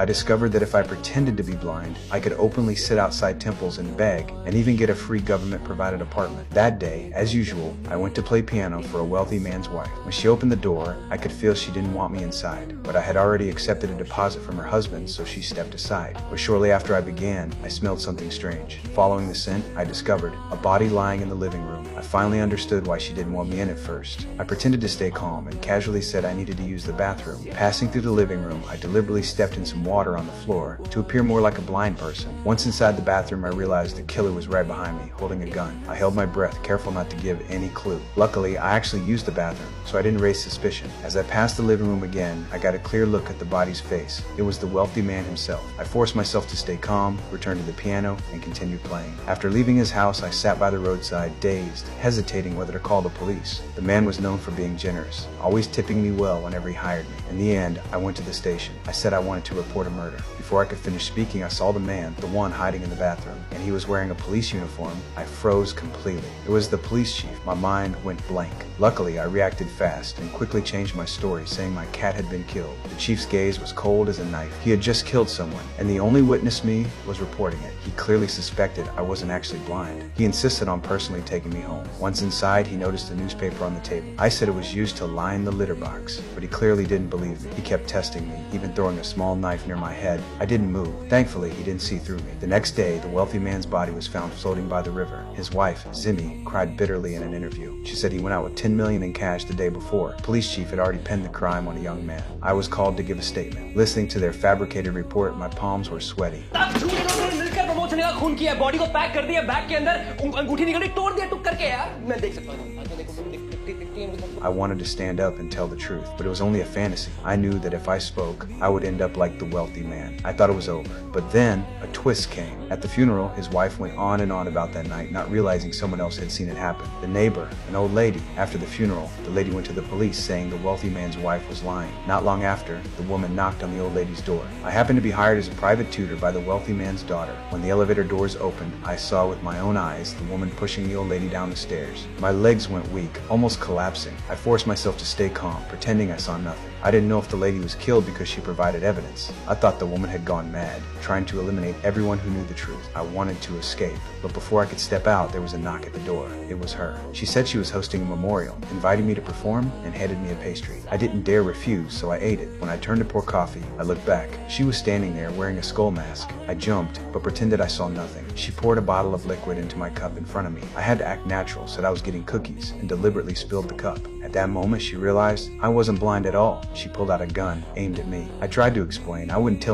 I discovered that if I pretended to be blind, I could openly sit outside temples and beg, and even get a free government-provided apartment. That day, as usual, I went to play piano for a wealthy man's wife. When she opened the door, I could feel she didn't want me inside, but I had already accepted a deposit from her husband, so she stepped aside. But shortly after I began, I smelled something strange. Following the scent, I discovered a body lying in the living room. I finally understood why she didn't want me in at first. I pretended to stay calm and casually said I needed to use the bathroom. Passing through the living room, I deliberately stepped in some water on the floor to appear more like a blind person. Once inside the bathroom, I realized the killer was right behind me, holding a gun. I held my breath, careful not to give any clue. Luckily, I actually used the bathroom, so I didn't raise suspicion. As I passed the living room again, I got a clear look at the body's face. It was the wealthy man himself. I forced myself to stay calm, returned to the piano, and continued playing. After leaving his house, I sat by the roadside, dazed, hesitating whether to call the police. The man was known for being generous, always tipping me well whenever he hired me. In the end, I went to the station. I said I wanted to report a murder. Before I could finish speaking, I saw the man, the one hiding in the bathroom, and he was wearing a police uniform. I froze completely. It was the police chief. My mind went blank. Luckily, I reacted fast and quickly changed my story, saying my cat had been killed. The chief's gaze was cold as a knife. He had just killed someone, and the only witness me was reporting it. He clearly suspected I wasn't actually blind. He insisted on personally taking me home. Once inside, he noticed a newspaper on the table. I said it was used to line the litter box, but he clearly didn't believe me. He kept testing me, even throwing a small knife near my head. I didn't move. Thankfully, he didn't see through me. The next day, the wealthy man's body was found floating by the river. His wife, Zimi, cried bitterly in an interview. She said he went out with $10 million in cash the day before. The police chief had already pinned the crime on a young man. I was called to give a statement. Listening to their fabricated report, my palms were sweaty. खून किया body को pack कर दिया bag के अंदर अंगूठी निकली तोड़ दिया टुक करके यार मैं देख सकता हूं I wanted to stand up and tell the truth, but it was only a fantasy. I knew that if I spoke, I would end up like the wealthy man. I thought it was over. But then, a twist came. At the funeral, his wife went on and on about that night, not realizing someone else had seen it happen. The neighbor, an old lady. After the funeral, the lady went to the police saying the wealthy man's wife was lying. Not long after, the woman knocked on the old lady's door. I happened to be hired as a private tutor by the wealthy man's daughter. When the elevator doors opened, I saw with my own eyes the woman pushing the old lady down the stairs. My legs went weak, almost collapsing. I forced myself to stay calm, pretending I saw nothing. I didn't know if the lady was killed because she provided evidence. I thought the woman had gone mad, trying to eliminate everyone who knew the truth. I wanted to escape, but before I could step out, there was a knock at the door. It was her. She said she was hosting a memorial, invited me to perform, and handed me a pastry. I didn't dare refuse, so I ate it. When I turned to pour coffee, I looked back. She was standing there wearing a skull mask. I jumped, but pretended I saw nothing. She poured a bottle of liquid into my cup in front of me. I had to act natural, said I was getting cookies, and deliberately spilled the cup. At that moment, she realized I wasn't blind at all. She pulled out a gun, aimed at me. I tried to explain I wouldn't tell